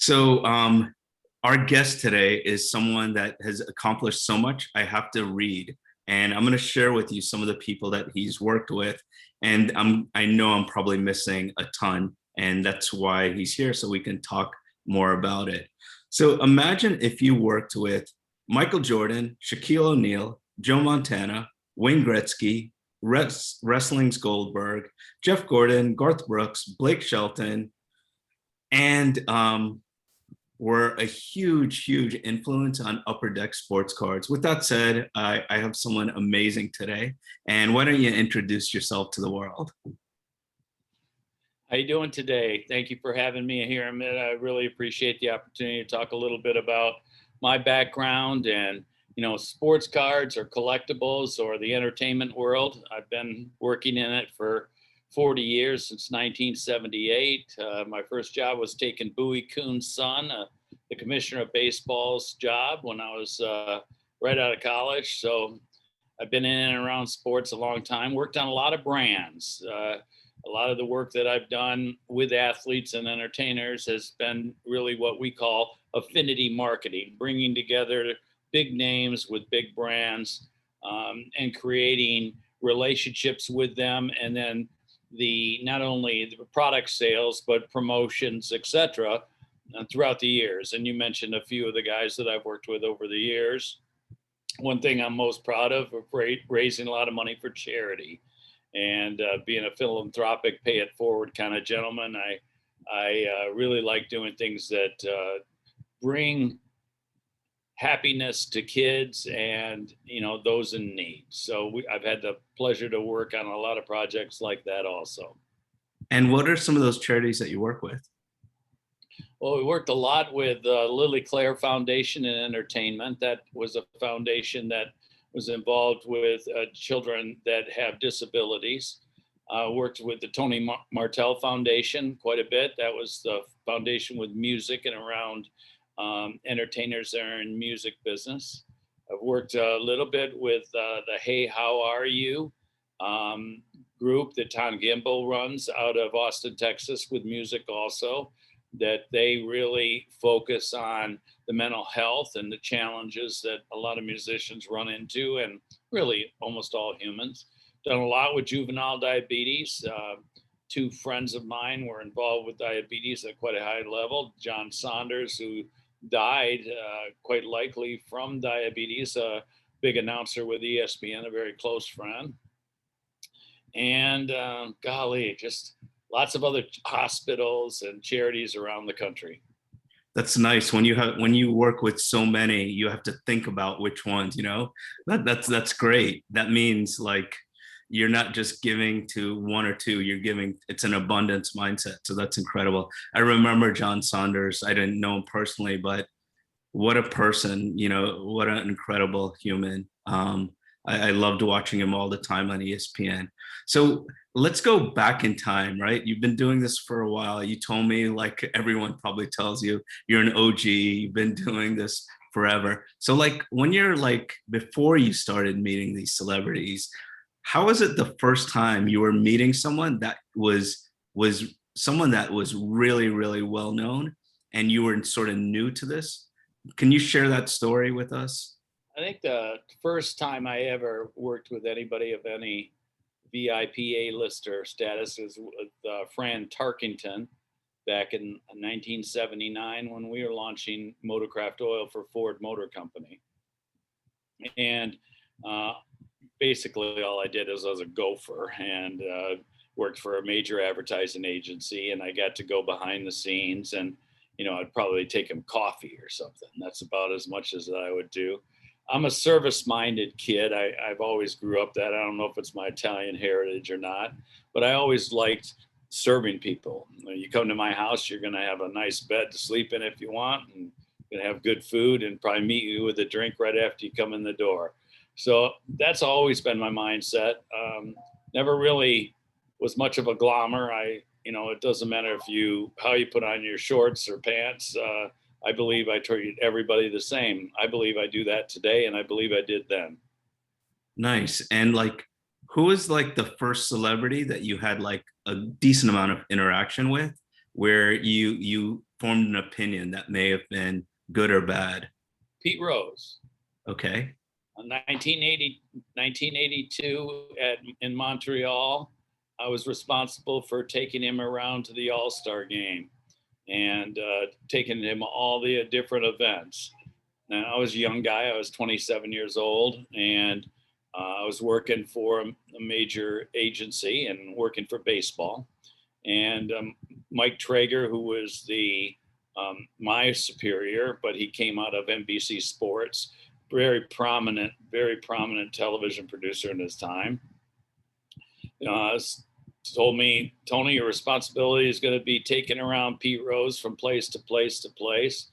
So our guest today is someone that has accomplished so much. I have to read, and I'm going to share with you some of the people that he's worked with, and I know I'm probably missing a ton, and that's why he's here so we can talk more about it. So imagine if you worked with Michael Jordan, Shaquille O'Neal, Joe Montana, Wayne Gretzky, wrestling's Goldberg, Jeff Gordon, Garth Brooks, Blake Shelton, and were a huge, huge influence on Upper Deck sports cards. With that said, I have someone amazing today. And why don't you introduce yourself to the world? How you doing today? Thank you for having me here, Amit. I really appreciate the opportunity to talk a little bit about my background and, sports cards or collectibles or the entertainment world. I've been working in it for 40 years, since 1978. My first job was taking Loiacono's son, the commissioner of baseball's job, when I was right out of college. So I've been in and around sports a long time, worked on a lot of brands. A lot of the work that I've done with athletes and entertainers has been really what we call affinity marketing, bringing together big names with big brands and creating relationships with them, and then not only the product sales but promotions, etc., throughout the years. And you mentioned a few of the guys that I've worked with over the years. One thing I'm most proud of raising a lot of money for charity, and being a philanthropic, pay it forward kind of gentleman. I really like doing things that bring happiness to kids and those in need. So I've had the pleasure to work on a lot of projects like that also. And what are some of those charities that you work with? Well, we worked a lot with Lily Claire Foundation and Entertainment. That was a foundation that was involved with children that have disabilities. Worked with the Tony Martell Foundation quite a bit. That was the foundation with music and around entertainers that are in music business. I've worked a little bit with the Hey, How Are You group that Tom Gimbel runs out of Austin, Texas, with music also, that they really focus on the mental health and the challenges that a lot of musicians run into, and really almost all humans. Done a lot with juvenile diabetes. Two friends of mine were involved with diabetes at quite a high level. John Saunders, who died quite likely from diabetes, a big announcer with ESPN, a very close friend. And golly, just lots of other hospitals and charities around the country. That's nice. When you work with so many, you have to think about which ones, that's great. That means like you're not just giving to one or two, it's an abundance mindset. So that's incredible. I remember John Saunders. I didn't know him personally, but what a person, what an incredible human. I loved watching him all the time on ESPN. So let's go back in time, right? You've been doing this for a while. You told me, like everyone probably tells you, you're an OG, you've been doing this forever. So like when you're like, before you started meeting these celebrities, how was it the first time you were meeting someone that was someone that was really, really well known and you were sort of new to this? Can you share that story with us? I think the first time I ever worked with anybody of any VIP A-lister status was with Fran Tarkington back in 1979 when we were launching Motorcraft Oil for Ford Motor Company. And basically all I did is I was a gopher and worked for a major advertising agency, and I got to go behind the scenes and I'd probably take him coffee or something. That's about as much as I would do. I'm a service-minded kid. I've always grew up that. I don't know if it's my Italian heritage or not, but I always liked serving people. When you come to my house, you're going to have a nice bed to sleep in if you want, and you're going to have good food and probably meet you with a drink right after you come in the door. So that's always been my mindset. Never really was much of a glommer. It doesn't matter how you put on your shorts or pants. I believe I treat everybody the same. I believe I do that today, and I believe I did then. Nice. And like, who was like the first celebrity that you had like a decent amount of interaction with? where you formed an opinion that may have been good or bad? Pete Rose. Okay. 1982 in Montreal, I was responsible for taking him around to the All-Star game and taking him all the different events. Now, I was a young guy. I was 27 years old, and I was working for a major agency and working for baseball. And Mike Traeger, who was my superior, but he came out of NBC Sports, very prominent television producer in his time, told me, Tony, your responsibility is going to be taking around Pete Rose from place to place to place.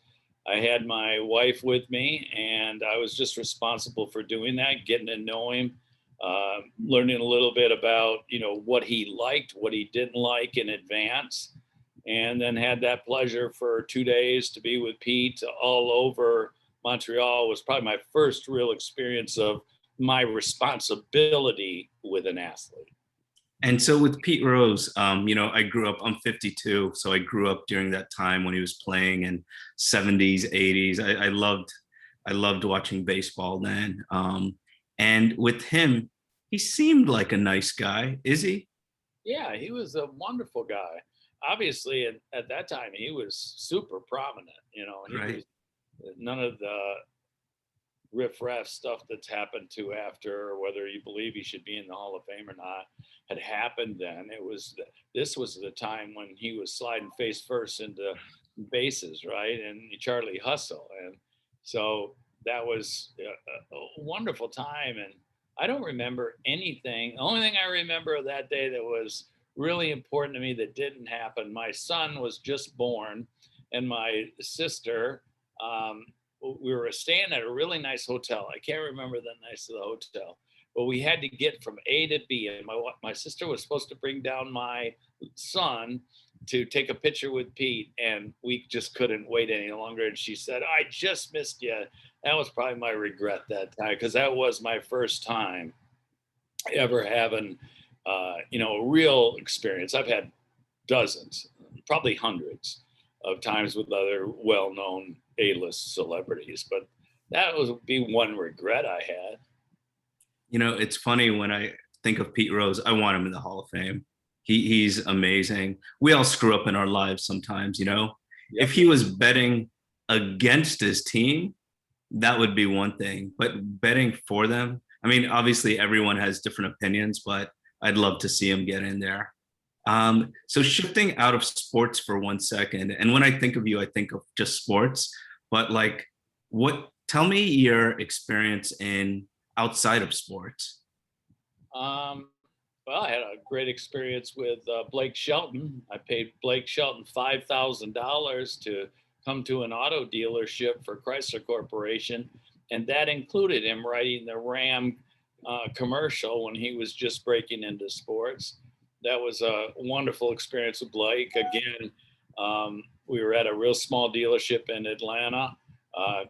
I had my wife with me, and I was just responsible for doing that, getting to know him, learning a little bit about, what he liked, what he didn't like in advance, and then had that pleasure for 2 days to be with Pete all over Montreal. Was probably my first real experience of my responsibility with an athlete. And so with Pete Rose, I grew up, I'm 52, so I grew up during that time when he was playing in 70s, 80s. I loved watching baseball then. And with him, he seemed like a nice guy. Is he? Yeah, he was a wonderful guy. Obviously, at that time, he was super prominent. He Right. was none of the riffraff stuff that's happened to after, or whether you believe he should be in the Hall of Fame or not, had happened then. This was the time when he was sliding face first into bases, right? And Charlie Hustle. And so that was a wonderful time. And I don't remember anything. The only thing I remember of that day that was really important to me that didn't happen, my son was just born, and my sister, we were staying at a really nice hotel. I can't remember the nice of the hotel, but we had to get from A to B. And my sister was supposed to bring down my son to take a picture with Pete, and we just couldn't wait any longer. And she said, "I just missed you." That was probably my regret that time, because that was my first time ever having, a real experience. I've had dozens, probably hundreds of times with other well-known A-list celebrities, but that would be one regret I had. It's funny when I think of Pete Rose, I want him in the Hall of Fame. He's amazing. We all screw up in our lives sometimes, Yep. If he was betting against his team, that would be one thing, but betting for them, I mean, obviously everyone has different opinions, but I'd love to see him get in there. So shifting out of sports for 1 second, and when I think of you, I think of just sports, but tell me your experience in outside of sports. Well, I had a great experience with Blake Shelton. I paid Blake Shelton $5,000 to come to an auto dealership for Chrysler Corporation, and that included him writing the Ram commercial when he was just breaking into sports. That was a wonderful experience with Blake. Again, we were at a real small dealership in Atlanta.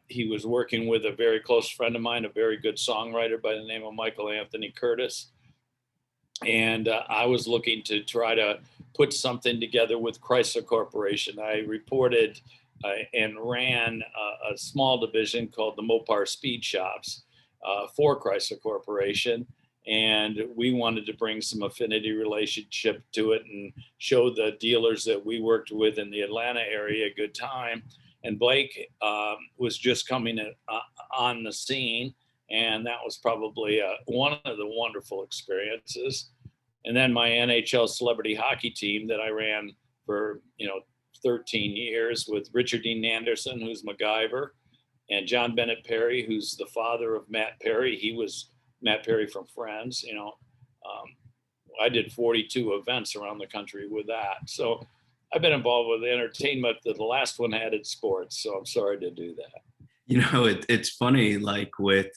He was working with a very close friend of mine, a very good songwriter by the name of Michael Anthony Curtis. And I was looking to try to put something together with Chrysler Corporation. I reported and ran a small division called the Mopar Speed Shops for Chrysler Corporation. And we wanted to bring some affinity relationship to it and show the dealers that we worked with in the Atlanta area a good time. And Blake was just coming on the scene, and that was probably one of the wonderful experiences. And then my NHL celebrity hockey team that I ran for 13 years with Richard Dean Anderson, who's MacGyver, and John Bennett Perry, who's the father of Matt Perry. He was Matt Perry from Friends. I did 42 events around the country with that. So I've been involved with entertainment. The last one added sports, so I'm sorry to do that. It's funny, like with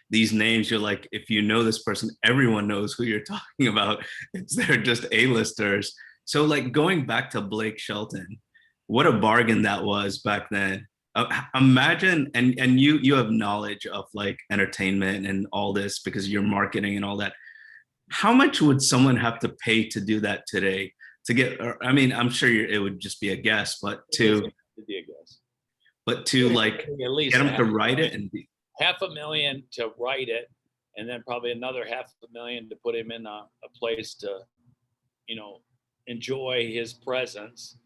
these names, you're like, if you know this person, everyone knows who you're talking about. They're just A-listers. So like going back to Blake Shelton, what a bargain that was back then. Imagine, and you have knowledge of like entertainment and all this because you're marketing and all that. How much would someone have to pay to do that today? to get, or, I mean, I'm sure it would just be a guess, but It is to, to be a guess. but to like At least get them to write it and be, $500,000 to write it, and then probably another $500,000 to put him in a place to, you know, enjoy his presence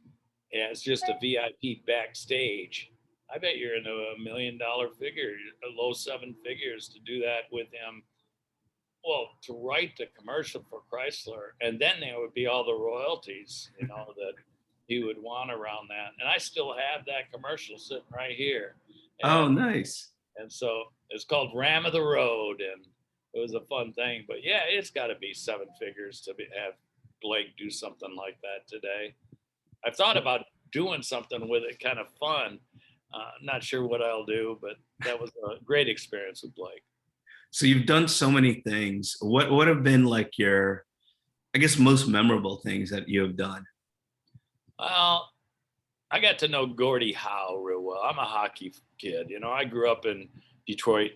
as just a VIP backstage. I bet you're into $1 million figure, a low seven figures to do that with him. Well, to write the commercial for Chrysler, and then there would be all the royalties, you know, that he would want around that. And I still have that commercial sitting right here. oh, And nice. and so it's called Ram of the Road, and it was a fun thing. But yeah, it's got to be seven figures to have Blake do something like that today. I've thought about doing something with it, kind of fun. Not sure what I'll do, but that was a great experience with Blake. So you've done so many things. What have been like your, I guess, most memorable things that you have done? Well, I got to know Gordie Howe real well. I'm a hockey kid. You know, I grew up in Detroit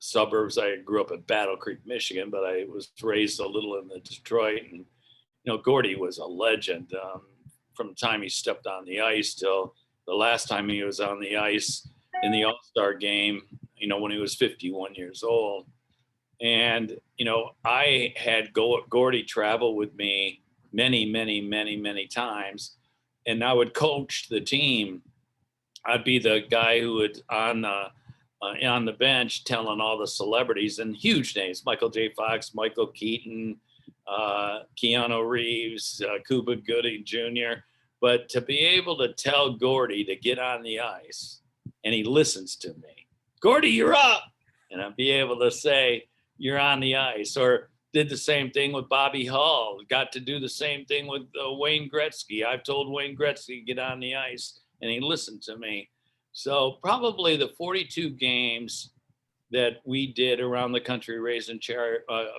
suburbs. I grew up in Battle Creek, Michigan, but I was raised a little in the Detroit. And, you know, Gordie was a legend from the time he stepped on the ice till the last time he was on the ice in the All-Star game, you know, when he was 51 years old. And, you know, I had Gordie travel with me many times. And I would coach the team. I'd be the guy who would on the bench telling all the celebrities and huge names: Michael J. Fox, Michael Keaton, Keanu Reeves, Cuba Gooding Jr. But to be able to tell Gordie to get on the ice, and he listens to me, Gordie, you're up, and I'd be able to say, you're on the ice. Or did the same thing with Bobby Hull, got to do the same thing with Wayne Gretzky. I've told Wayne Gretzky to get on the ice, and he listened to me. So probably the 42 games that we did around the country raising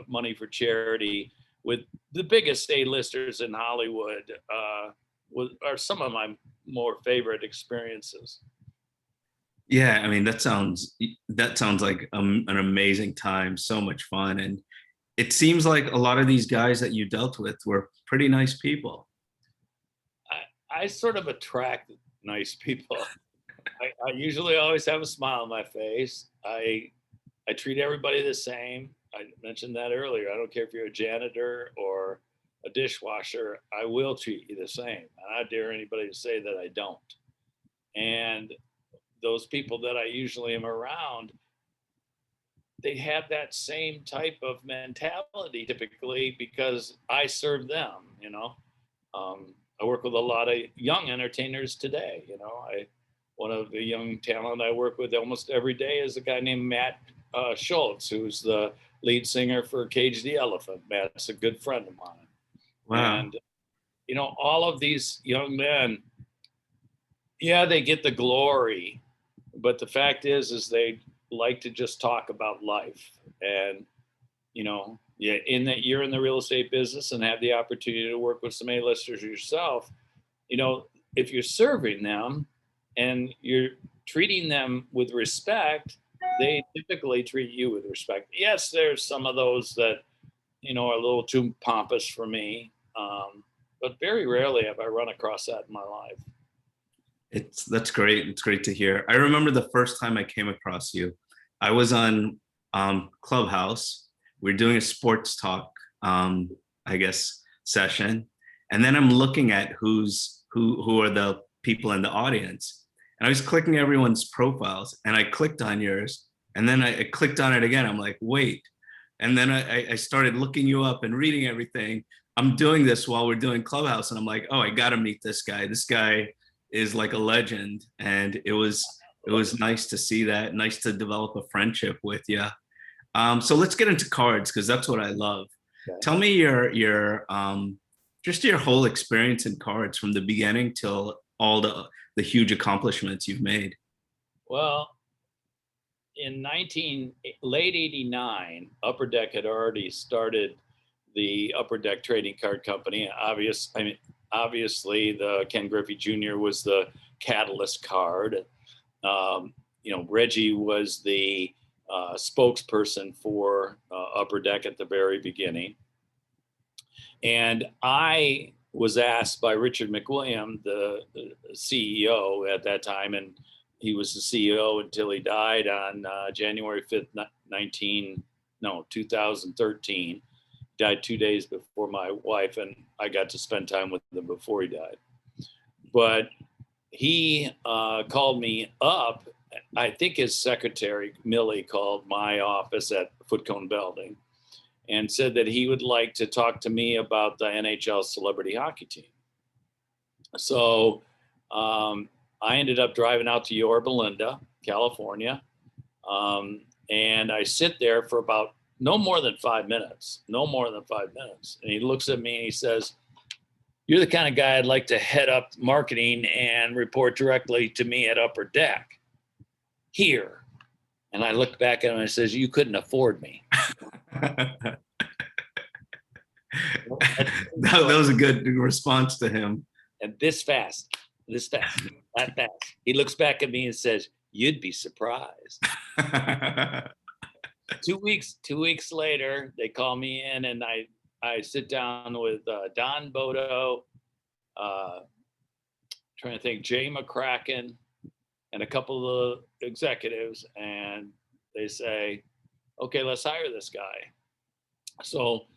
money for charity with the biggest A-listers in Hollywood are some of my more favorite experiences. Yeah, I mean, that sounds like an amazing time, so much fun. And it seems like a lot of these guys that you dealt with were pretty nice people. I sort of attract nice people. I usually always have a smile on my face. I treat everybody the same. I mentioned that earlier. I don't care if you're a janitor or a dishwasher, I will treat you the same. And I dare anybody to say that I don't. And those people that I usually am around, they have that same type of mentality typically because I serve them, you know. I work with a lot of young entertainers today, you know. One of the young talent I work with almost every day is a guy named Matt Schultz, who's the lead singer for Cage the Elephant. Matt's a good friend of mine. Wow. And, you know, all of these young men, yeah, they get the glory, but the fact is they like to just talk about life. And, you know, yeah, in that you're in the real estate business and have the opportunity to work with some A-listers yourself, you know, if you're serving them and you're treating them with respect, they typically treat you with respect. Yes, there's some of those that, you know, are a little too pompous for me. But very rarely have I run across that in my life. That's great. It's great to hear. I remember the first time I came across you. I was on Clubhouse. We're doing a sports talk, I guess, session, and then I'm looking at who are the people in the audience, and I was clicking everyone's profiles, and I clicked on yours, and then I clicked on it again. I'm like, wait, and then I started looking you up and reading everything. I'm doing this while we're doing Clubhouse, and I'm like, oh, I got to meet this guy. This guy is like a legend, and it was nice to see that. Nice to develop a friendship with you. So let's get into cards because that's what I love. Okay. Tell me your just your whole experience in cards from the beginning till all the huge accomplishments you've made. Well, in late '89, Upper Deck had already started the Upper Deck Trading Card Company. Obviously, the Ken Griffey Jr. was the catalyst card. You know, Reggie was the spokesperson for Upper Deck at the very beginning. And I was asked by Richard McWilliam, the CEO at that time, and he was the CEO until he died on January 5th, 2013. Died 2 days before my wife, and I got to spend time with him before he died. But he called me up. I think his secretary, Millie, called my office at Foot Cone Building and said that he would like to talk to me about the NHL celebrity hockey team. So I ended up driving out to Yorba Linda, California. And I sit there for about no more than 5 minutes. And he looks at me and he says, "You're the kind of guy I'd like to head up marketing and report directly to me at Upper Deck here." And I looked back at him and I says, "You couldn't afford me." that was a good response to him. And this fast, that fast. He looks back at me and says, "You'd be surprised." 2 weeks later, they call me in and I sit down with Don Bodo, trying to think, Jay McCracken, and a couple of executives, and they say, "Okay, let's hire this guy." So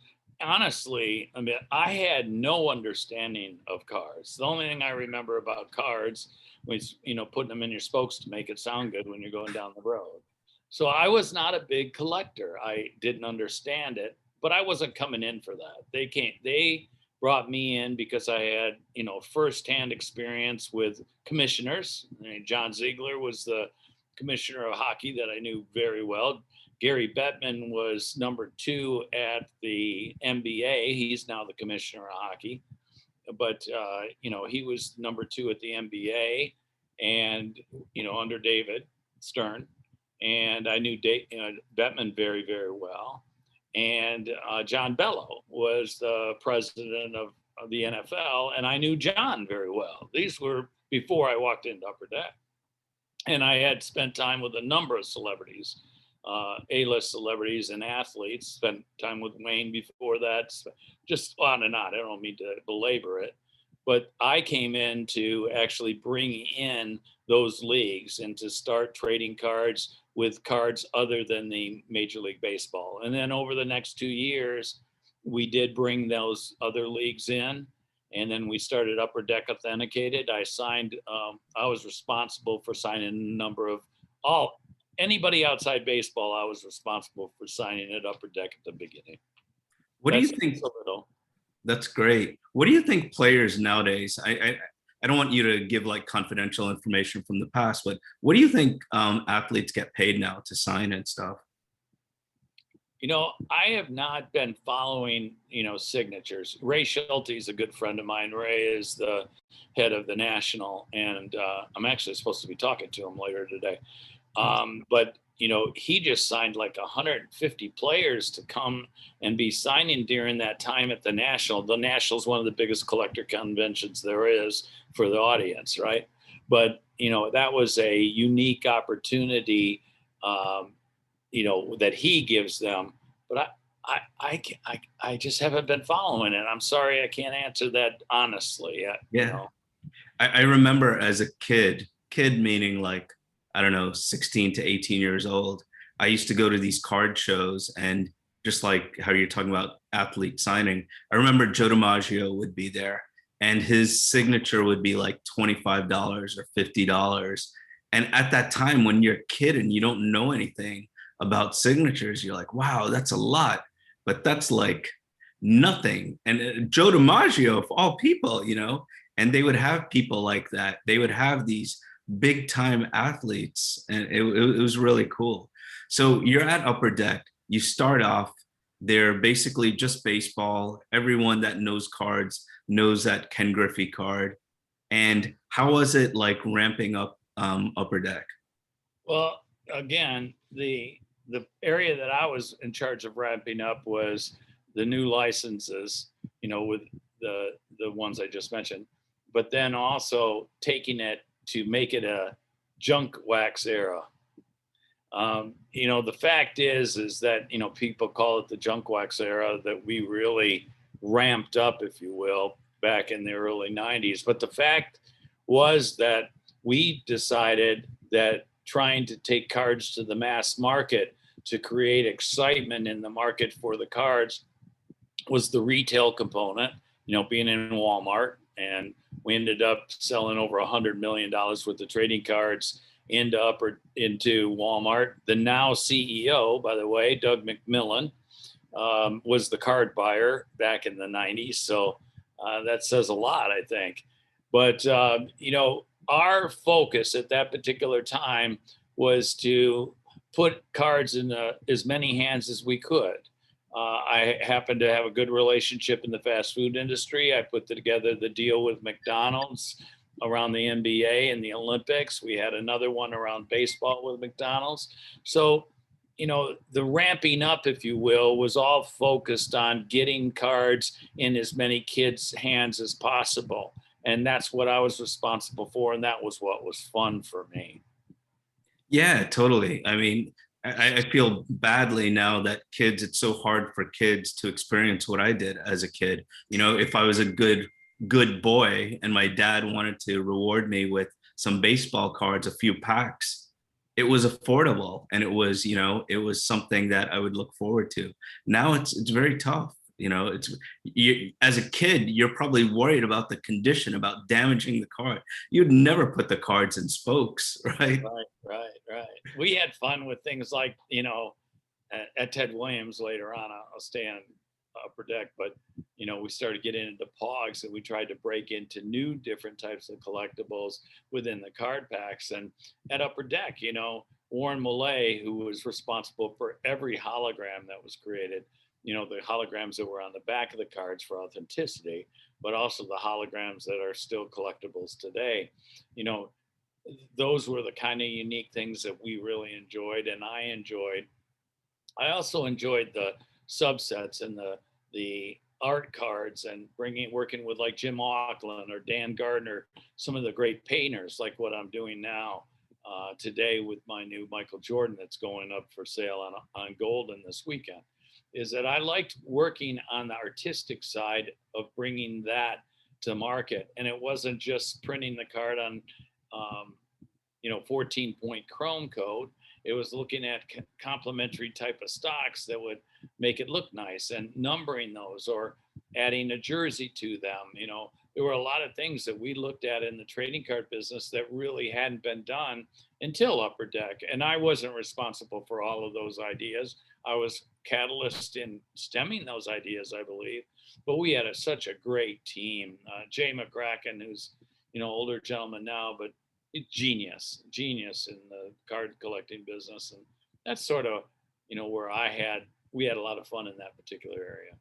honestly, I mean, I had no understanding of cards. The only thing I remember about cards was, putting them in your spokes to make it sound good when you're going down the road. So I was not a big collector. I didn't understand it, but I wasn't coming in for that. They brought me in because I had, firsthand experience with commissioners. I mean, John Ziegler was the commissioner of hockey that I knew very well. Gary Bettman was number 2 at the NBA. He's now the commissioner of hockey, but he was number 2 at the NBA, and under David Stern. And I knew Bettman very, very well. And John Bello was the president of the NFL, and I knew John very well. These were before I walked into Upper Deck. And I had spent time with a number of celebrities, A-list celebrities and athletes, spent time with Wayne before that, just on and on. I don't mean to belabor it. But I came in to actually bring in those leagues and to start trading cards with cards other than the Major League Baseball. And then over the next 2 years, we did bring those other leagues in. And then we started Upper Deck Authenticated. I was responsible for signing a number of anybody outside baseball. I was responsible for signing at Upper Deck at the beginning. What do you think? That's great. What do you think players nowadays, I don't want you to give like confidential information from the past, but what do you think athletes get paid now to sign and stuff? I have not been following, signatures. Ray Shelton is a good friend of mine. Ray is the head of the National, and I'm actually supposed to be talking to him later today. But he just signed like 150 players to come and be signing during that time at the National. The National is one of the biggest collector conventions there is for the audience, right? But, that was a unique opportunity, that he gives them. But I just haven't been following it. I'm sorry, I can't answer that honestly. Yeah. I remember as a kid meaning like, I don't know, 16 to 18 years old, I used to go to these card shows, and just like how you're talking about athlete signing, I remember Joe DiMaggio would be there and his signature would be like $25 or $50. And at that time, when you're a kid and you don't know anything about signatures, you're like, wow, that's a lot, but that's like nothing. And Joe DiMaggio, of all people, and they would have people like that. They would have these big time athletes, and it was really cool. So you're at Upper Deck, you start off, they're basically just baseball. Everyone that knows cards knows that Ken Griffey card. And how was it like ramping up Upper Deck? Well, again, the area that I was in charge of ramping up was the new licenses, with the ones I just mentioned, but then also taking it to make it a junk wax era. The fact is that, people call it the junk wax era, that we really ramped up, if you will, back in the early 90s. But the fact was that we decided that trying to take cards to the mass market to create excitement in the market for the cards was the retail component, being in Walmart. And we ended up selling over $100 million worth of trading cards into Walmart. The now CEO, by the way, Doug McMillan, was the card buyer back in the 90s. So that says a lot, I think. But, our focus at that particular time was to put cards in as many hands as we could. I happened to have a good relationship in the fast food industry. I put together the deal with McDonald's around the NBA and the Olympics. We had another one around baseball with McDonald's. So, the ramping up, if you will, was all focused on getting cards in as many kids' hands as possible. And that's what I was responsible for. And that was what was fun for me. Yeah, totally. I mean, I feel badly now that it's so hard for kids to experience what I did as a kid. If I was a good boy and my dad wanted to reward me with some baseball cards, a few packs, it was affordable, and it was something that I would look forward to. Now it's very tough. As a kid, you're probably worried about the condition, about damaging the card. You'd never put the cards in spokes, right? Right. We had fun with things like, at Ted Williams later on. I'll stay on upper deck, but we started getting into pogs, and we tried to break into new different types of collectibles within the card packs. And at upper deck, Warren Millay, who was responsible for every hologram that was created, the holograms that were on the back of the cards for authenticity, but also the holograms that are still collectibles today. Those were the kind of unique things that we really enjoyed, and I enjoyed. I also enjoyed the subsets and the art cards, and working with like Jim Auckland or Dan Gardner, some of the great painters, like what I'm doing now today with my new Michael Jordan that's going up for sale on Goldin this weekend. Is that I liked working on the artistic side of bringing that to market. And it wasn't just printing the card on, 14-point chrome code. It was looking at complementary type of stocks that would make it look nice, and numbering those or adding a jersey to them. There were a lot of things that we looked at in the trading card business that really hadn't been done until Upper Deck. And I wasn't responsible for all of those ideas. I was catalyst in stemming those ideas, I believe. But we had such a great team. Jay McCracken, who's older gentleman now, but genius in the card collecting business. And that's sort of where we had a lot of fun in that particular area.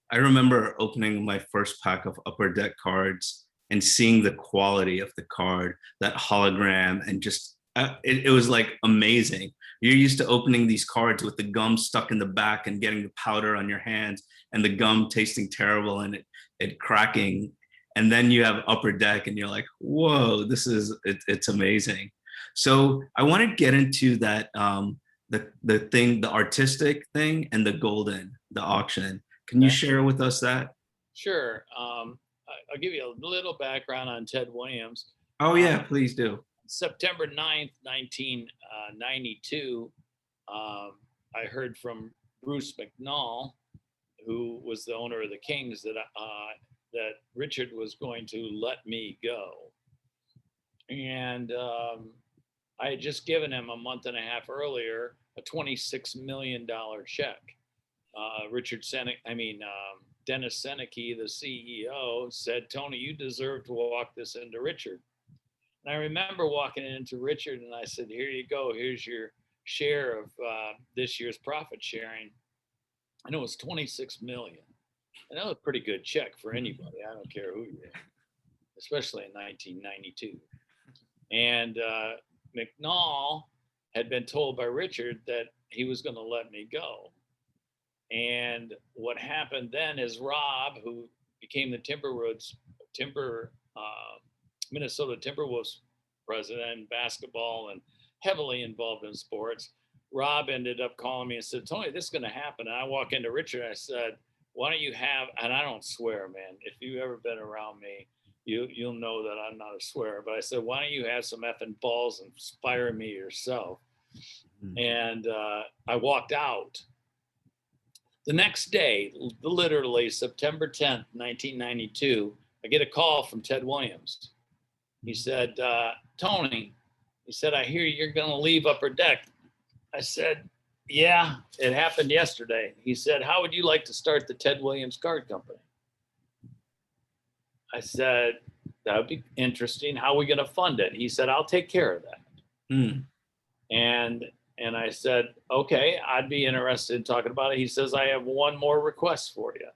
I remember opening my first pack of Upper Deck cards and seeing the quality of the card, that hologram, and just it was like amazing. You're used to opening these cards with the gum stuck in the back and getting the powder on your hands and the gum tasting terrible and it cracking. And then you have Upper Deck and you're like, whoa, it's amazing. So I want to get into that, the artistic thing and the Goldin, the auction. Can you share with us that? Sure. I'll give you a little background on Ted Williams. Oh yeah, please do. September 9th, 1992, I heard from Bruce McNall, who was the owner of the Kings, that Richard was going to let me go. And I had just given him a month and a half earlier a $26 million check. Dennis Seneca, the CEO, said, "Tony, you deserve to walk this into Richard." And I remember walking into Richard and I said, "Here you go. Here's your share of this year's profit sharing." And it was 26 million. And that was a pretty good check for anybody. I don't care who you are, especially in 1992. And McNall had been told by Richard that he was going to let me go. And what happened then is Rob, who became the Minnesota Timberwolves president in basketball and heavily involved in sports, Rob ended up calling me and said, "Tony, this is going to happen." And I walk into Richard and I said, why don't you have, and I don't swear, man. If you've ever been around me, you'll know that I'm not a swearer. But I said, why don't you have some effing balls and fire me yourself? And I walked out. The next day, literally September 10th, 1992, I get a call from Ted Williams. He said, Tony, he said, I hear you're going to leave Upper Deck. I said, yeah, it happened yesterday. He said, how would you like to start the Ted Williams Card Company? I said, that would be interesting. How are we going to fund it? He said, I'll take care of that. Mm. And I said, okay, I'd be interested in talking about it. He says, I have one more request for you.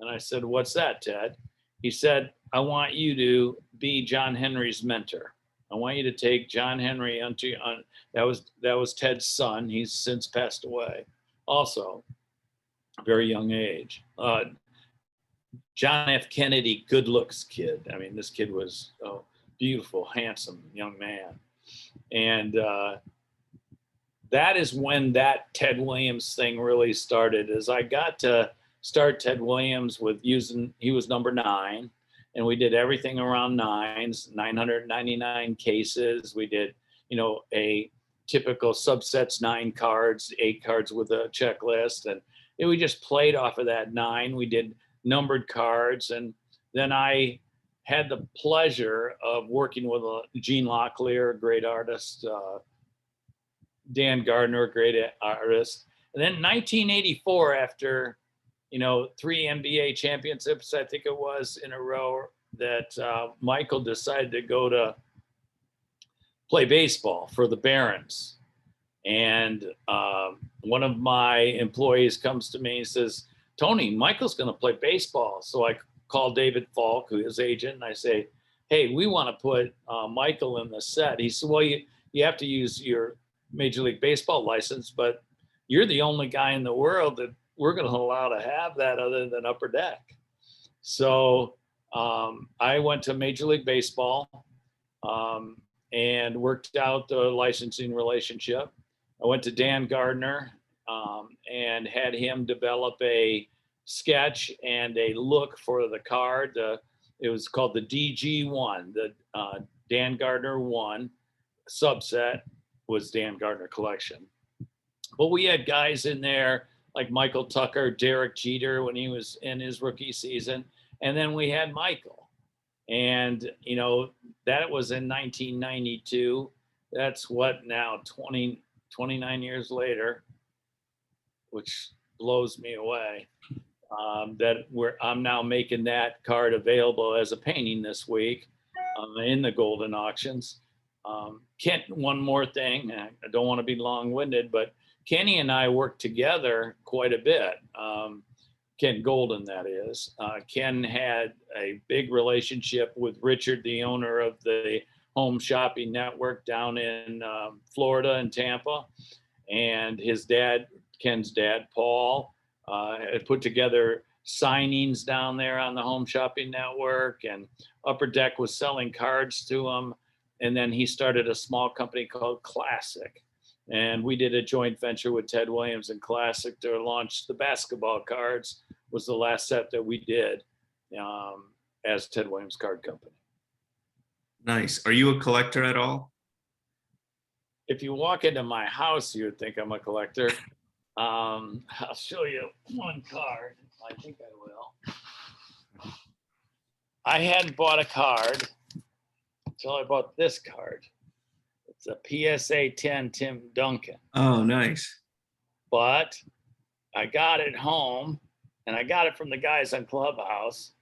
And I said, what's that, Ted? He said, I want you to be John Henry's mentor. I want you to take John Henry that was Ted's son. He's since passed away. Also, a very young age. John F. Kennedy, good looks kid. I mean, this kid was a beautiful, handsome young man. And that is when that Ted Williams thing really started. As I got to start Ted Williams with he was number 9. And we did everything around 9s, 999 cases. We did, a typical subsets 9 cards, 8 cards with a checklist. And we just played off of that 9. We did numbered cards. And then I had the pleasure of working with Gene Locklear, a great artist, Dan Gardner, a great artist. And then 1984, after 3 NBA championships, I think it was in a row, that Michael decided to go to play baseball for the Barons. And one of my employees comes to me and says, Tony, Michael's going to play baseball. So I call David Falk, who is agent, and I say, hey, we want to put Michael in the set. He said, well, you have to use your Major League Baseball license, but you're the only guy in the world that we're going to allow to have that other than Upper Deck. So I went to Major League Baseball and worked out the licensing relationship. I went to Dan Gardner and had him develop a sketch and a look for the card. It was called the DG1, the Dan Gardner 1 subset was Dan Gardner collection. But we had guys in there like Michael Tucker, Derek Jeter when he was in his rookie season. And then we had Michael. And, that was in 1992. That's what now, 29 years later, which blows me away, I'm now making that card available as a painting this week in the Goldin auctions. Kent, one more thing, I don't want to be long-winded, but Kenny and I worked together quite a bit. Ken Goldin, that is. Ken had a big relationship with Richard, the owner of the Home Shopping Network down in Florida and Tampa. And his dad, Ken's dad, Paul, had put together signings down there on the Home Shopping Network, and Upper Deck was selling cards to him. And then he started a small company called Classic. And we did a joint venture with Ted Williams and Classic to launch the basketball cards. Was the last set that we did as Ted Williams Card Company. Nice. Are you a collector at all? If you walk into my house, you would think I'm a collector. I'll show you one card. I think I will. I hadn't bought a card until I bought this card. It's a PSA 10 Tim Duncan. Oh, nice. But I got it home, and I got it from the guys on Clubhouse,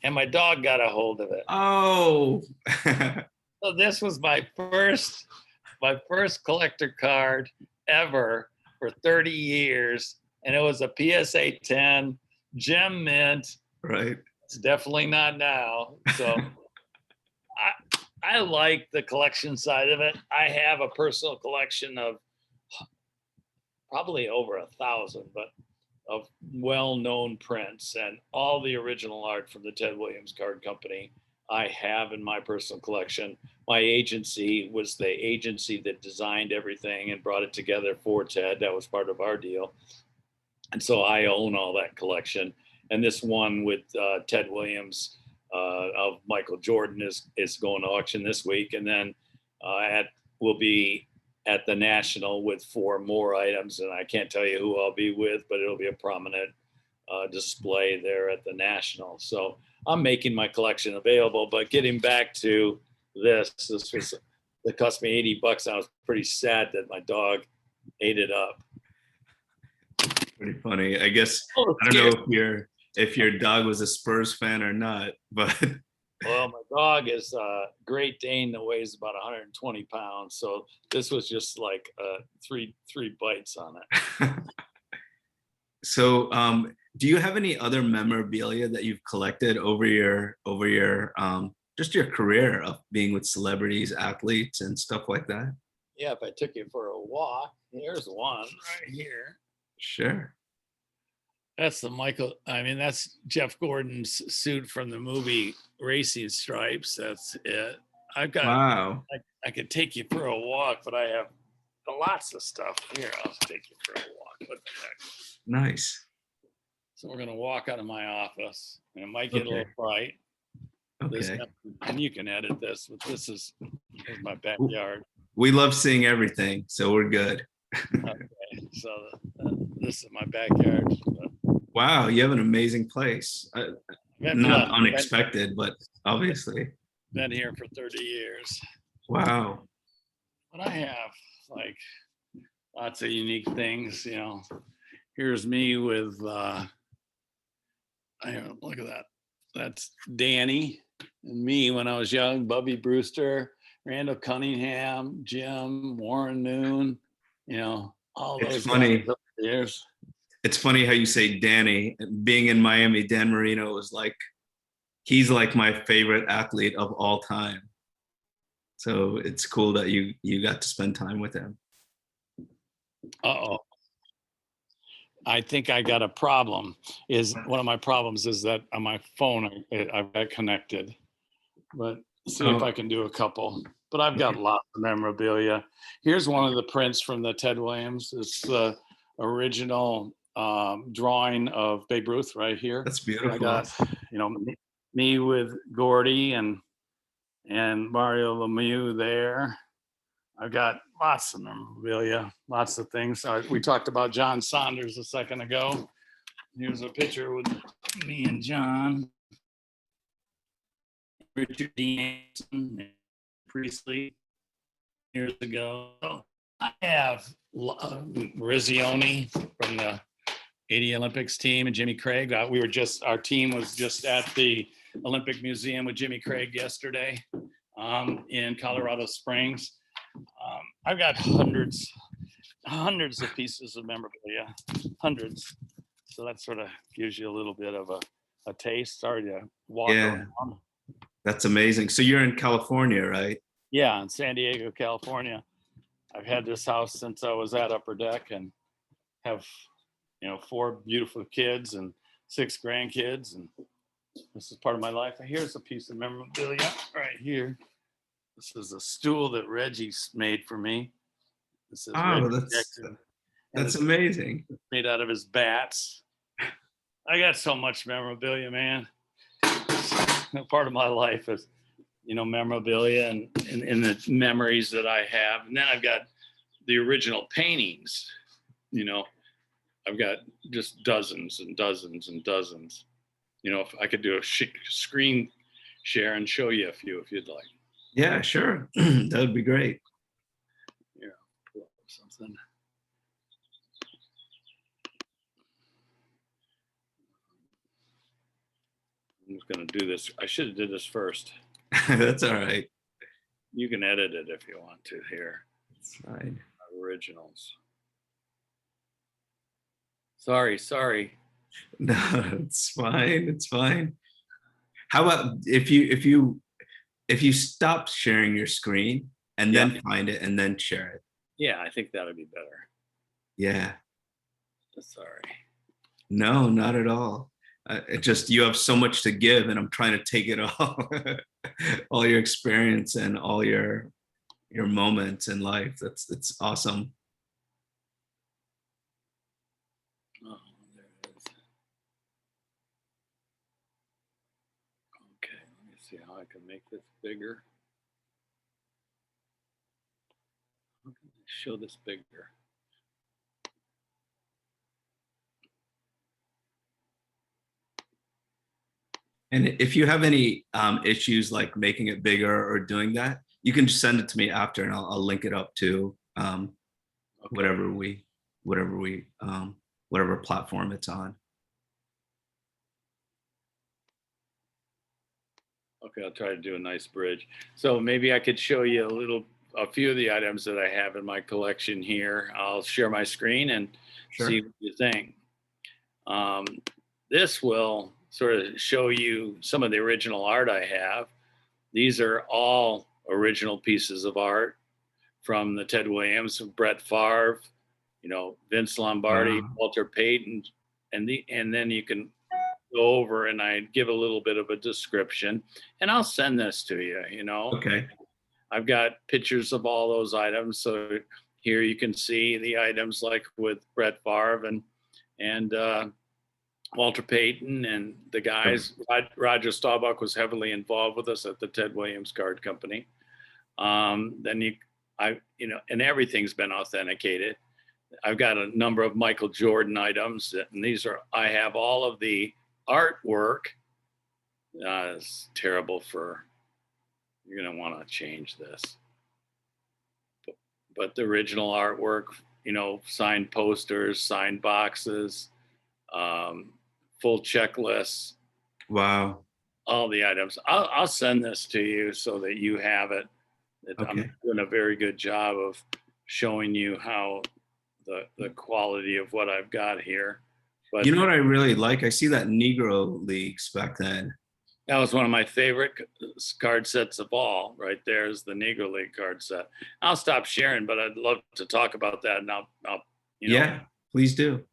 and my dog got a hold of it. Oh. So this was my first collector card ever for 30 years, and it was a PSA 10 gem mint. Right. It's definitely not now. So I like the collection side of it. I have a personal collection of probably over 1,000, but of well-known prints and all the original art from the Ted Williams Card Company I have in my personal collection. My agency was the agency that designed everything and brought it together for Ted. That was part of our deal. And so I own all that collection. And this one with Ted Williams of Michael Jordan is going to auction this week. And then we'll be at the National with 4 more items. And I can't tell you who I'll be with, but it'll be a prominent display there at the National. So I'm making my collection available. But getting back to this was, it cost me $80. I was pretty sad that my dog ate it up. Pretty funny. I guess I don't know if your dog was a Spurs fan or not, but well, my dog is a Great Dane that weighs about 120 pounds. So this was just like three bites on it. So do you have any other memorabilia that you've collected over your just your career of being with celebrities, athletes, and stuff like that? Yeah, if I took you for a walk, here's one right here. Sure. That's that's Jeff Gordon's suit from the movie Racing Stripes. That's it. Wow. I could take you for a walk, but I have lots of stuff here. I'll take you for a walk. What the heck? Nice. So we're gonna walk out of my office, and it might get a little bright. Okay. And you can edit this, but this is my backyard. We love seeing everything, so we're good. Okay, so this is my backyard. Wow, you have an amazing place. Not unexpected, but obviously. Been here for 30 years. Wow. But I have like lots of unique things, Here's me with look at that. That's Danny and me when I was young, Bubby Brewster, Randall Cunningham, Jim, Warren Noon, all those years. It's funny how you say Danny. Being in Miami, Dan Marino was he's like my favorite athlete of all time. So it's cool that you got to spend time with him. Uh-oh. I think I got a problem. One of my problems is that on my phone I've got connected. But see if I can do a couple. But I've got lots of memorabilia. Here's one of the prints from the Ted Williams. It's the original drawing of Babe Ruth right here. That's beautiful. I got, me with Gordie and Mario Lemieux there. I've got lots of memorabilia, lots of things. We talked about John Saunders a second ago. Here's a picture with me and John. Richard Dean Anderson, Priestley years ago. I have Rizzioni from the 80 Olympics team and Jimmy Craig. Our team was just at the Olympic Museum with Jimmy Craig yesterday in Colorado Springs. I've got hundreds of pieces of memorabilia, hundreds. So that sort of gives you a little bit of a taste. Sorry to walk around. That's amazing. So you're in California, right? Yeah, in San Diego, California. I've had this house since I was at Upper Deck and have, 4 beautiful kids and 6 grandkids. And this is part of my life. Here's a piece of memorabilia right here. This is a stool that Reggie made for me. This is that's amazing. Made out of his bats. I got so much memorabilia, man. Part of my life is, memorabilia and the memories that I have. And then I've got the original paintings, I've got just dozens and dozens and dozens. If I could do a screen share and show you a few if you'd like. Yeah, sure. That would be great. Yeah, pull up something. I'm just going to do this. I should have did this first. That's all right. You can edit it if you want to here. That's fine. Originals. Sorry. No, it's fine. It's fine. How about if you stop sharing your screen and then find it and then share it? Yeah, I think that'd be better. Yeah. Sorry. No, not at all. You have so much to give, and I'm trying to take it all your experience and all your moments in life. It's awesome. Oh, make this bigger. How can I show this bigger? And if you have any issues like making it bigger or doing that, you can just send it to me after, and I'll link it up to Okay. whatever whatever platform it's on. Okay, I'll try to do a nice bridge. So maybe I could show you a few of the items that I have in my collection here. I'll share my screen and Sure. see what you think. This will sort of show you some of the original art I have. These are all original pieces of art from the Ted Williams, Brett Favre, Vince Lombardi, Wow. Walter Payton, and then you can go over and I give a little bit of a description, and I'll send this to you. Okay. I've got pictures of all those items, so here you can see the items like with Brett Favre and Walter Payton and the guys. Roger Staubach was heavily involved with us at the Ted Williams Card Company. And everything's been authenticated. I've got a number of Michael Jordan items, and I have all of the artwork. It's terrible you're gonna want to change this. But the original artwork, signed posters, signed boxes, full checklists. Wow. All the items. I'll send this to you so that you have it. Okay. I'm doing a very good job of showing you how the quality of what I've got here. But You know what I really like? I see that Negro Leagues back then. that was one of my favorite card sets of all. Right there is the Negro League card set. I'll stop sharing, but I'd love to talk about that. And I'll Yeah, please do.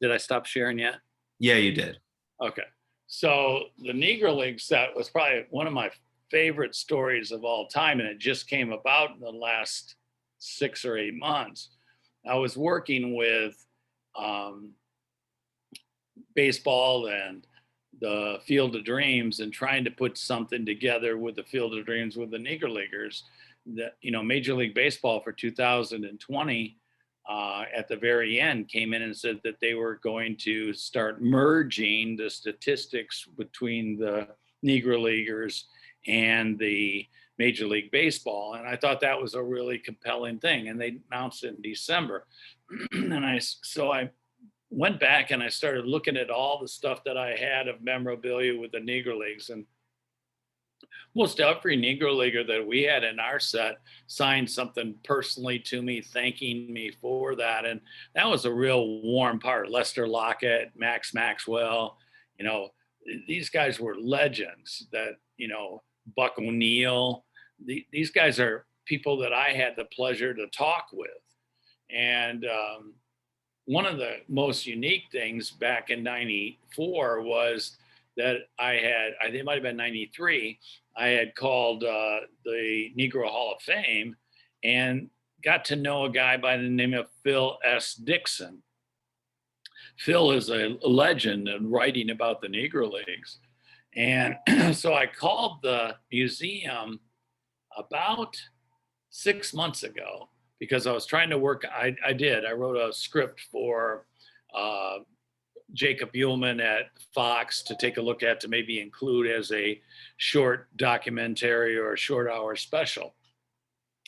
Did I stop sharing yet? Yeah, you did. Okay. So the Negro League set was probably one of my favorite stories of all time, and it just came about in the last 6 or 8 months. I was working with baseball and the Field of Dreams and trying to put something together with the Field of Dreams with the Negro Leaguers. Major League Baseball for 2020 at the very end came in and said that they were going to start merging the statistics between the Negro Leaguers and the Major League Baseball. And I thought that was a really compelling thing. And they announced it in December. And so I went back and I started looking at all the stuff that I had of memorabilia with the Negro Leagues. And most every Negro Leaguer that we had in our set signed something personally to me, thanking me for that. And that was a real warm part. Lester Lockett, Max Maxwell, these guys were legends that, Buck O'Neill. These guys are people that I had the pleasure to talk with. And one of the most unique things back in 94 was that I think it might have been 93, I had called the Negro Hall of Fame and got to know a guy by the name of Phil S. Dixon. Phil is a legend in writing about the Negro Leagues. And so I called the museum about 6 months ago because I was trying to work. I wrote a script for Jacob Ullman at Fox to take a look at, to maybe include as a short documentary or a short hour special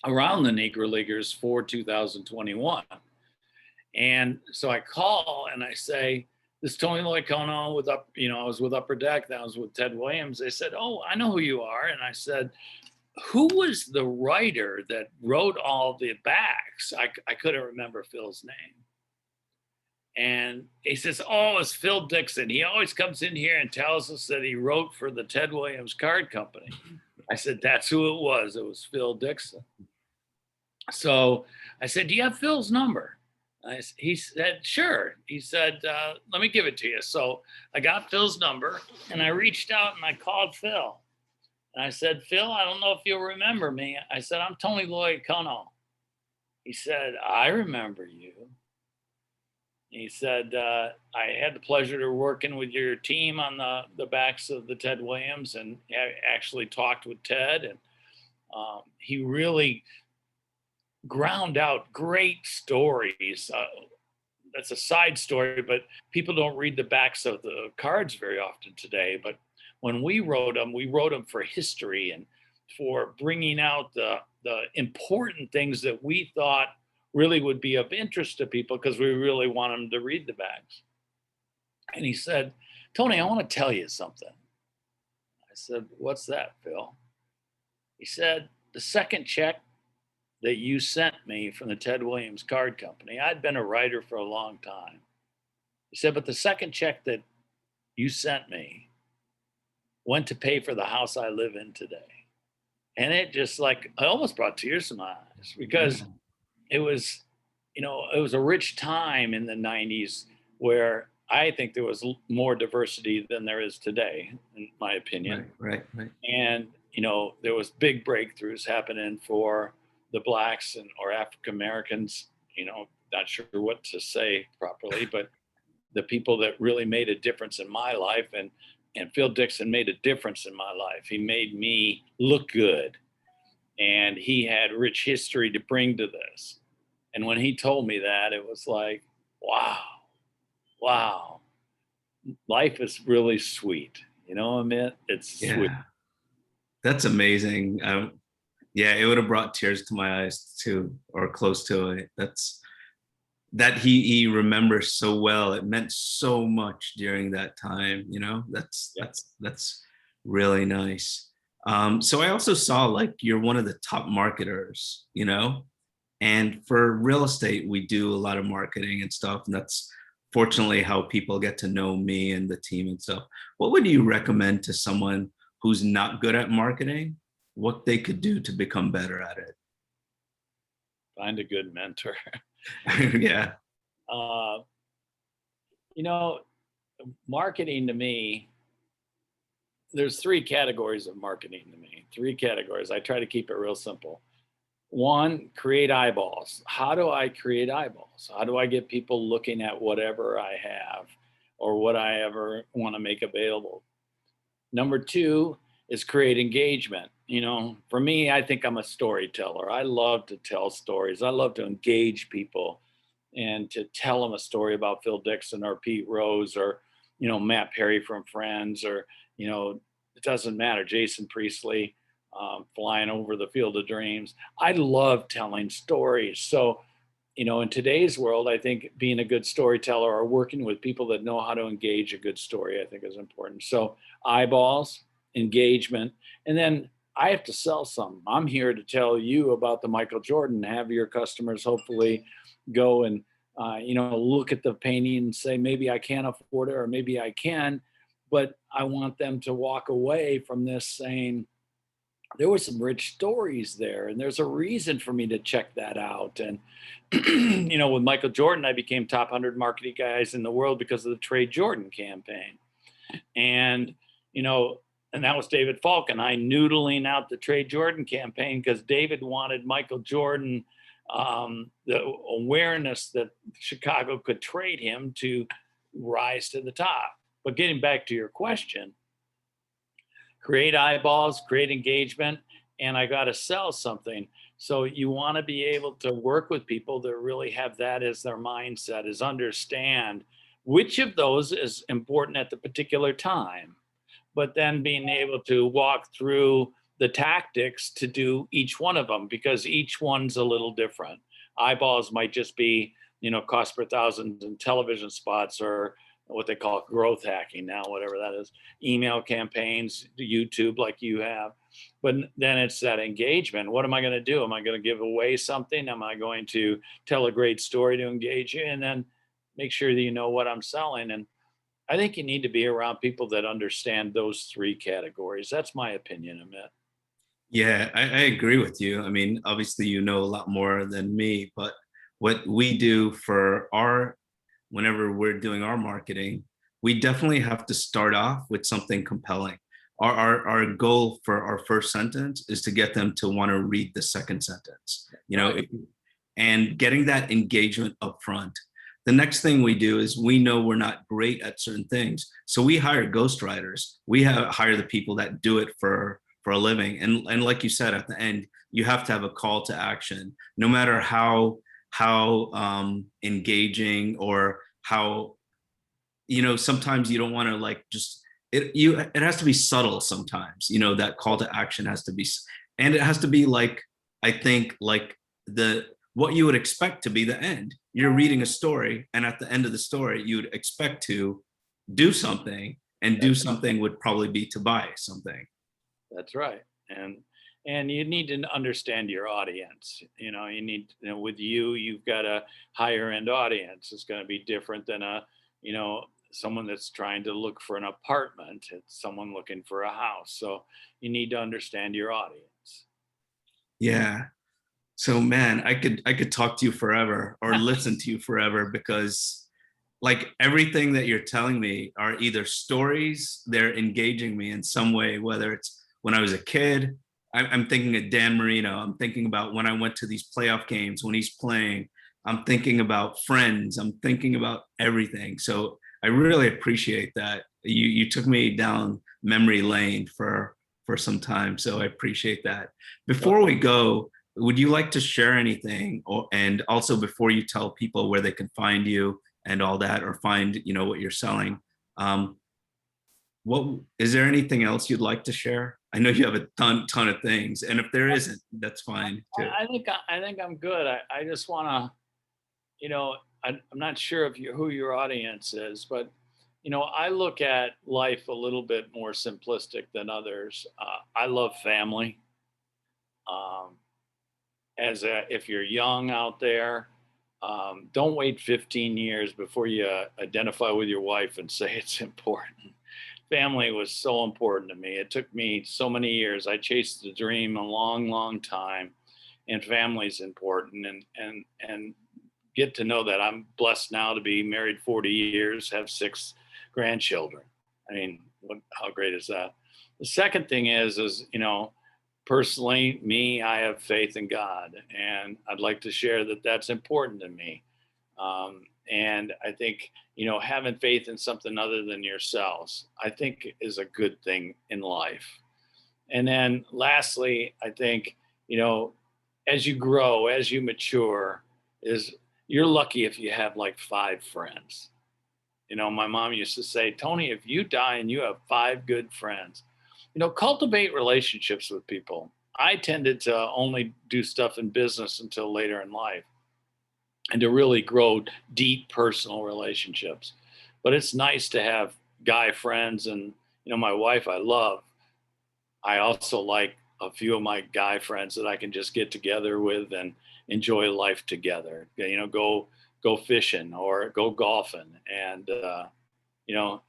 around the Negro Leaguers for 2021. And so I call and I say, this is Tony Loiacono with I was with Upper Deck, that was with Ted Williams. They said, oh, I know who you are. And I said, who was the writer that wrote all the backs? I couldn't remember Phil's name. And he says, oh, it's Phil Dixon. He always comes in here and tells us that he wrote for the Ted Williams Card Company. I said, that's who it was. It was Phil Dixon. So I said, do you have Phil's number? He said, sure. He said, let me give it to you. So I got Phil's number and I reached out and I called Phil. And I said, Phil, I don't know if you'll remember me. I said, I'm Tony Loiacono. He said, I remember you. He said, I had the pleasure of working with your team on the backs of the Ted Williams, and I actually talked with Ted, and he really ground out great stories. That's a side story, but people don't read the backs of the cards very often today. But when we wrote them for history and for bringing out the important things that we thought really would be of interest to people because we really want them to read the backs. And he said, Tony, I want to tell you something. I said, what's that, Phil? He said, the second check that you sent me from the Ted Williams Card Company, I'd been a writer for a long time. He said, but the second check that you sent me went to pay for the house I live in today. And it just like, I almost brought tears to my eyes because it was, it was a rich time in the 90s where I think there was more diversity than there is today, in my opinion. Right. And, there was big breakthroughs happening for the blacks or African Americans, not sure what to say properly, but the people that really made a difference in my life, and Phil Dixon made a difference in my life. He made me look good, and he had rich history to bring to this. And when he told me that, it was like, wow, life is really sweet. Amit, it's sweet. That's amazing. Yeah, it would have brought tears to my eyes too, or close to it. That he remembers so well. It meant so much during that time. That's really nice. So I also saw like you're one of the top marketers. And for real estate, we do a lot of marketing and stuff, and that's fortunately how people get to know me and the team and stuff. What would you recommend to someone who's not good at marketing, what they could do to become better at it? Find a good mentor. Yeah. Marketing to me, there's three categories of marketing to me. Three categories. I try to keep it real simple. One, create eyeballs. How do I create eyeballs? How do I get people looking at whatever I have or what I ever want to make available? Number two is create engagement. For me, I think I'm a storyteller. I love to tell stories. I love to engage people and to tell them a story about Phil Dixon or Pete Rose or, Matt Perry from Friends or, it doesn't matter, Jason Priestley flying over the Field of Dreams. I love telling stories. So, in today's world, I think being a good storyteller or working with people that know how to engage a good story, I think is important. So eyeballs, engagement, and then I have to sell something. I'm here to tell you about the Michael Jordan, have your customers hopefully go and, look at the painting and say, maybe I can't afford it or maybe I can, but I want them to walk away from this saying, there were some rich stories there and there's a reason for me to check that out. And, with Michael Jordan, I became top 100 marketing guys in the world because of the Trade Jordan campaign. And, and that was David Falk and I noodling out the Trade Jordan campaign because David wanted Michael Jordan, the awareness that Chicago could trade him to rise to the top. But getting back to your question, create eyeballs, create engagement, and I got to sell something. So you want to be able to work with people that really have that as their mindset, is understand which of those is important at the particular time, but then being able to walk through the tactics to do each one of them because each one's a little different. Eyeballs might just be, cost per thousand in television spots or what they call growth hacking now, whatever that is, email campaigns, YouTube like you have. But then it's that engagement. What am I going to do? Am I going to give away something? Am I going to tell a great story to engage you? And then make sure that you know what I'm selling. And I think you need to be around people that understand those three categories. That's my opinion, Amit. Yeah, I agree with you. I mean, obviously, you know a lot more than me, but what we do whenever we're doing our marketing, we definitely have to start off with something compelling. Our goal for our first sentence is to get them to want to read the second sentence, and getting that engagement up front. the next thing we do is we know we're not great at certain things. So we hire ghostwriters. We hire the people that do it for a living. And like you said, at the end, you have to have a call to action, no matter how engaging or how, sometimes you don't want to like just it has to be subtle sometimes, that call to action has to be, and it has to be like, I think like what you would expect to be the end. You're reading a story, and at the end of the story, you'd expect to do something, and do something would probably be to buy something. That's right. And you need to understand your audience. You need, with you've got a higher end audience. It's going to be different than someone that's trying to look for an apartment. It's someone looking for a house. So you need to understand your audience. Yeah. So man, I could talk to you forever or listen to you forever, because like everything that you're telling me are either stories, they're engaging me in some way, whether it's when I was a kid. I'm thinking of Dan Marino. I'm thinking about when I went to these playoff games when he's playing. I'm thinking about friends. I'm thinking about everything. So I really appreciate that. You took me down memory lane for some time. So I appreciate that. Before we go, would you like to share anything? And also before you tell people where they can find you and all that, or find, what you're selling, what is there anything else you'd like to share? I know you have a ton of things, and if there isn't, that's fine too. I think I'm good. I just want to, I'm not sure who your audience is, but I look at life a little bit more simplistic than others. I love family. If you're young out there, don't wait 15 years before you identify with your wife and say it's important. Family was so important to me. It took me so many years. I chased the dream a long time, and family's important. And get to know that I'm blessed now to be married 40 years, have 6 grandchildren. I mean, how great is that? The second thing is, personally, me, I have faith in God, and I'd like to share that that's important to me. And I think, having faith in something other than yourselves, I think is a good thing in life. And then lastly, I think, as you grow, as you mature, you're lucky if you have like 5 friends. My mom used to say, Tony, if you die and you have 5 good friends, cultivate relationships with people. I tended to only do stuff in business until later in life, and to really grow deep personal relationships. But it's nice to have guy friends, and my wife I love. I also like a few of my guy friends that I can just get together with and enjoy life together. Go fishing or go golfing. And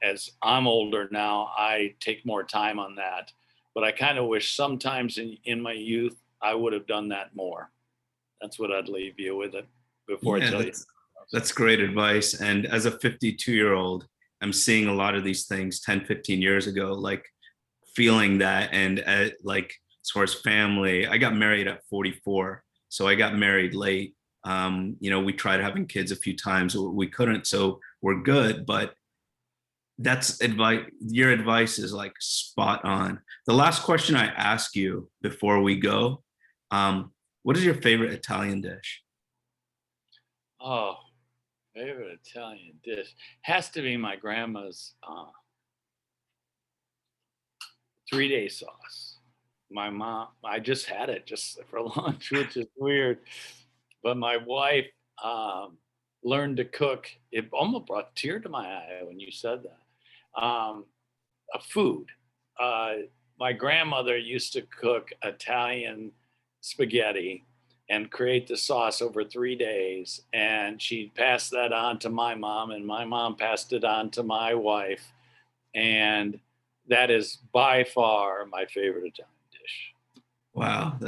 as I'm older now, I take more time on that. But I kind of wish sometimes in my youth I would have done that more. That's what I'd leave you with it before I tell you. That's great advice. And as a 52-year-old, I'm seeing a lot of these things 10, 15 years ago, like feeling that. And like, as far as family, I got married at 44. So I got married late. We tried having kids a few times. We couldn't. So we're good. But that's advice. Your advice is like spot on. The last question I ask you before we go, what is your favorite Italian dish? Oh, favorite Italian dish has to be my grandma's 3-day sauce. My mom, I just had it just for lunch, which is weird. But my wife learned to cook. It almost brought a tear to my eye when you said that. A food. My grandmother used to cook Italian spaghetti and create the sauce over 3 days. And she passed that on to my mom, and my mom passed it on to my wife. And that is by far my favorite Italian dish. Wow,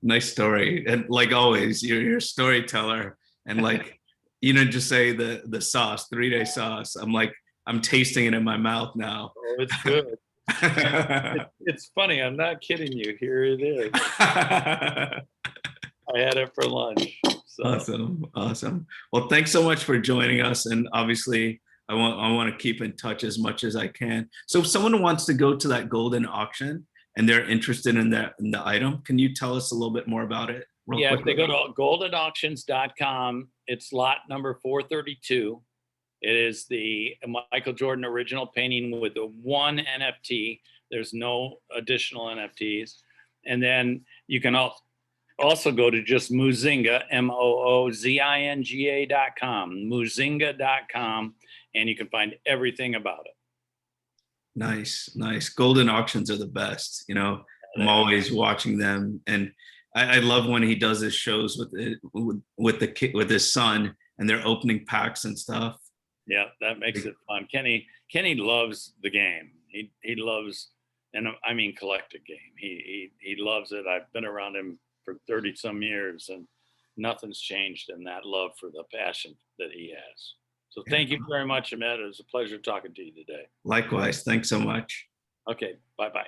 nice story. And like always, you're a storyteller. And like, just say the sauce, 3-day sauce. I'm tasting it in my mouth now. Oh, it's good. It's funny. I'm not kidding you. Here it is. I had it for lunch. So Awesome. Awesome. Well, thanks so much for joining us. And obviously I want to keep in touch as much as I can. So if someone wants to go to that Goldin auction and they're interested in the item, can you tell us a little bit more about it real yeah, if they quickly? go to goldinauctions.com, it's lot number 432. It is the Michael Jordan original painting with the one NFT. There's no additional NFTs. And then you can also go to just Moozinga, MOOZINGA.com, Moozinga.com, and you can find everything about it. Nice, nice. Goldin auctions are the best. You know, I'm always watching them, and I love when he does his shows with the kid with his son, and they're opening packs and stuff. Yeah, that makes it fun. Kenny loves the game. He loves, and I mean collective game. He loves it. I've been around him for 30 some years, and nothing's changed in that love for the passion that he has. So thank you very much, Amit. It was a pleasure talking to you today. Likewise. Thanks so much. Okay, bye-bye.